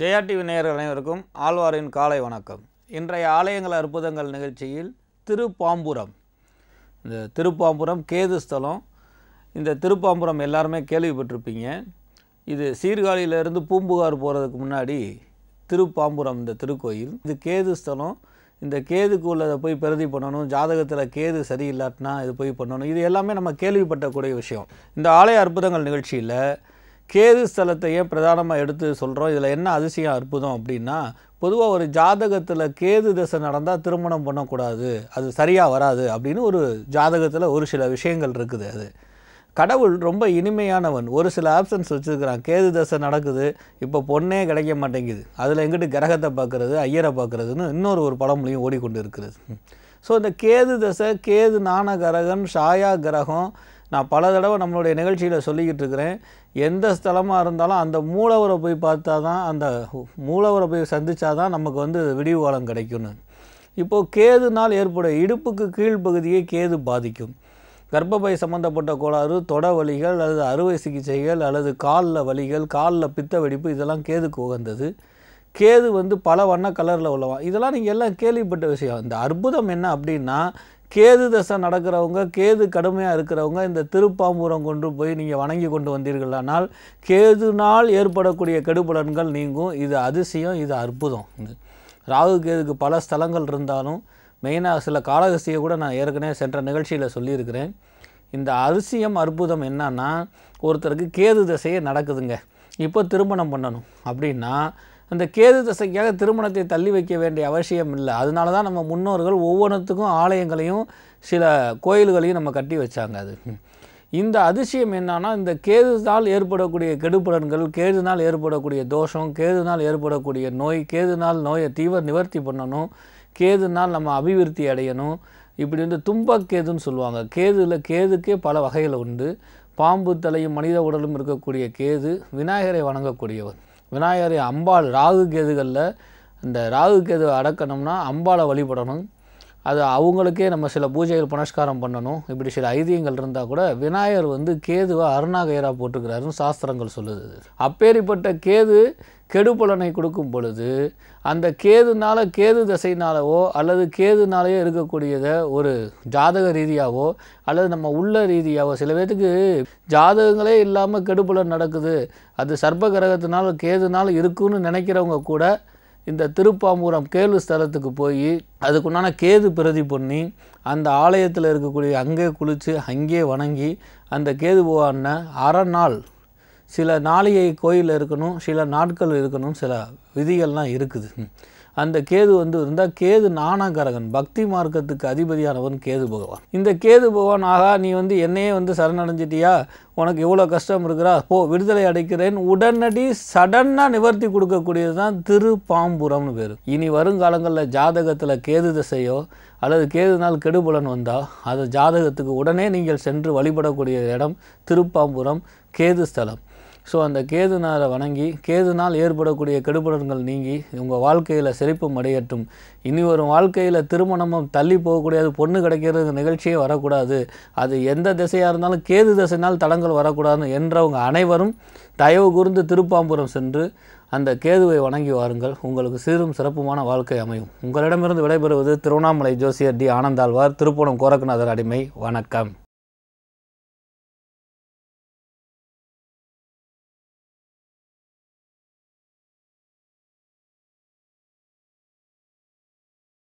Jaya TV நேயர்கள் அனைவருக்கும் ஆழ்வாரின் காலை வணக்கம். இன்றைய ஆலயங்கள் அற்புதங்கள் நிகழ்ச்சியில் திருப்பாம்புரம். இந்த திருப்பாம்புரம் கேது ஸ்தலம். இந்த திருப்பாம்புரம் எல்லாருமே கேள்விப்பட்டிருப்பீங்க. இது சீர்காழியிலேருந்து பூம்புகார் போகிறதுக்கு முன்னாடி திருப்பாம்புரம் இந்த திருக்கோயில். இது கேது ஸ்தலம். இந்த கேதுக்கு உள்ளதை போய் பிரதி பண்ணணும், ஜாதகத்தில் கேது சரியில்லாட்டினா இது போய் பண்ணணும். இது எல்லாமே நம்ம கேள்விப்பட்டக்கூடிய விஷயம். இந்த ஆலய அற்புதங்கள் நிகழ்ச்சியில் கேது ஸ்தலத்தை ஏன் பிரதானமாக எடுத்து சொல்கிறோம், இதில் என்ன அதிசயம் அற்புதம் அப்படின்னா, பொதுவாக ஒரு ஜாதகத்தில் கேது தசை நடந்தால் திருமணம் பண்ணக்கூடாது, அது சரியாக வராது அப்படின்னு ஒரு ஜாதகத்தில் ஒரு சில விஷயங்கள் இருக்குது. அது கடவுள் ரொம்ப இனிமையானவன். ஒரு சில ஆப்ஷன்ஸ் வச்சுருக்கிறான். கேது தசை நடக்குது, இப்போ பொண்ணே கிடைக்க மாட்டேங்குது, அதில் எங்கிட்டு கிரகத்தை பார்க்குறது, ஐயரை பார்க்குறதுன்னு இன்னொரு பழமொழியும் ஓடிக்கொண்டு இருக்கிறது. ஸோ இந்த கேது தசை, கேது நாண கிரகன், ஷாயா கிரகம், நான் பல தடவை நம்மளுடைய நிகழ்ச்சியில் சொல்லிக்கிட்டு இருக்கிறேன். எந்த ஸ்தலமாக இருந்தாலும் அந்த மூலவரை போய் பார்த்தா தான், அந்த மூலவரை போய் சந்தித்தா தான் நமக்கு விடிவு காலம் கிடைக்கும்னு. இப்போது கேதுனால் ஏற்படும் இடுப்புக்கு கீழ்ப்பகுதியை கேது பாதிக்கும். கர்ப்பப்பை சம்மந்தப்பட்ட கோளாறு, தொட வலிகள் அல்லது அறுவை சிகிச்சைகள் அல்லது காலில் வலிகள், காலில் பித்த வெடிப்பு, இதெல்லாம் கேதுக்கு உகந்தது. கேது பல வண்ண கலரில் உள்ளவன். இதெல்லாம் நீங்கள் எல்லாம் கேள்விப்பட்ட விஷயம். இந்த அற்புதம் என்ன அப்படின்னா, கேது தசை நடக்கிறவங்க, கேது கடுமையாக இருக்கிறவங்க இந்த திருப்பாம்புரம் கொண்டு போய் நீங்கள் வணங்கி கொண்டு வந்தீர்களானால் கேதுனால் ஏற்படக்கூடிய கெடுபலன்கள் நீங்கும். இது அதிசயம், இது அற்புதம். ராகு கேதுக்கு பல ஸ்தலங்கள் இருந்தாலும் மெயினாக சில காலகஸ்தியை கூட நான் ஏற்கனவே சென்ற நிகழ்ச்சியில் சொல்லியிருக்கிறேன். இந்த அதிசயம் அற்புதம் என்னன்னா, ஒருத்தருக்கு கேது தசையே நடக்குதுங்க, இப்போ திருமணம் பண்ணணும் அப்படின்னா அந்த கேது தசைக்காக திருமணத்தை தள்ளி வைக்க வேண்டிய அவசியம் இல்லை. அதனால தான் நம்ம முன்னோர்கள் ஒவ்வொன்றுத்துக்கும் ஆலயங்களையும் சில கோயில்களையும் நம்ம கட்டி வச்சாங்க. அது இந்த அதிசயம் என்னன்னா, இந்த கேதுனால் ஏற்படக்கூடிய கெடுபலன்கள், கேதுனால் ஏற்படக்கூடிய தோஷம், கேதுனால் ஏற்படக்கூடிய நோய், கேதுனால் நோயை தீவிர நிவர்த்தி பண்ணணும், கேதுனால் நம்ம அபிவிருத்தி அடையணும். இப்படி தும்பக்கேதுன்னு சொல்லுவாங்க. கேதுக்கே பல வகைகள் உண்டு. பாம்பு தலையும் மனித உடலும் இருக்கக்கூடிய கேது விநாயகரை வணங்கக்கூடியவர். விநாயகரை அம்பாள் ராகு கேதுகளில் இந்த ராகு கேது அடக்கணும்னா அம்பாளை வழிபடணும். அது அவங்களுக்கே நம்ம சில பூஜைகள் புனஸ்காரம் பண்ணணும். இப்படி சில ஐதீகங்கள் இருந்தால் கூட விநாயகர் கேதுவை அருணாகயராக போட்டுக்கிறாருன்னு சாஸ்திரங்கள் சொல்லுது. அப்பேற்பட்ட கேது கெடுபலனை கொடுக்கும் பொழுது அந்த கேதுனால, கேது தசைனாலவோ அல்லது கேதுனாலேயே இருக்கக்கூடியதை ஒரு ஜாதக ரீதியாகவோ அல்லது நம்ம உள்ள ரீதியாகவோ, சில பேர்த்துக்கு ஜாதகங்களே இல்லாமல் கெடுபலன் நடக்குது, அது சர்ப்ப கிரகத்தினால் கேதுனால் இருக்குன்னு நினைக்கிறவங்க கூட இந்த திருப்பாம்புரம் கேது ஸ்தலத்துக்கு போய் அதுக்குண்டான கேது பிரதி பண்ணி அந்த ஆலயத்தில் இருக்கக்கூடிய அங்கே குளித்து அங்கே வணங்கி அந்த கேது பகவானை அரை நாள், சில நாளிகை கோயிலில் இருக்கணும், சில நாட்கள் இருக்கணும், சில விதிகள்லாம் இருக்குது. அந்த கேது இருந்தால் கேது நாணகரகன், பக்தி மார்க்கத்துக்கு அதிபதியானவன் கேது பகவான். இந்த கேது பகவான், ஆகா நீ என்னையே சரணடைஞ்சிட்டியா, உனக்கு எவ்வளோ கஷ்டம் இருக்கிறா, போ விடுதலை அடைக்கிறேன், உடனடி சடனாக நிவர்த்தி கொடுக்கக்கூடியது தான் திருப்பாம்புரம்னு பேர். இனி வருங்காலங்களில் ஜாதகத்தில் கேது திசையோ அல்லது கேதுனால் கெடுபலன் வந்தால் அது ஜாதகத்துக்கு உடனே நீங்கள் சென்று வழிபடக்கூடிய இடம் திருப்பாம்புரம் கேது ஸ்தலம். ஸோ அந்த கேதுனாரை வணங்கி கேதுனால் ஏற்படக்கூடிய கெடுபலன்கள் நீங்கி உங்கள் வாழ்க்கையில் செழிப்பும் அடையட்டும். இனி ஒரு வாழ்க்கையில் திருமணமும் தள்ளி போகக்கூடாது, பொண்ணு கிடைக்கிறது நிகழ்ச்சியே வரக்கூடாது, அது எந்த திசையாக இருந்தாலும் கேது திசைனால் தடங்கள் வரக்கூடாது என்றவங்க அனைவரும் தயவு கூர்ந்து திருப்பாம்புரம் சென்று அந்த கேதுவை வணங்கி வாருங்கள். உங்களுக்கு சீரும் சிறப்புமான வாழ்க்கை அமையும். உங்களிடமிருந்து விடைபெறுவது திருவண்ணாமலை ஜோசியர் டி ஆனந்தாழ்வார், திருப்புவனம் கோரக்கநாதர் அடிமை. வணக்கம்.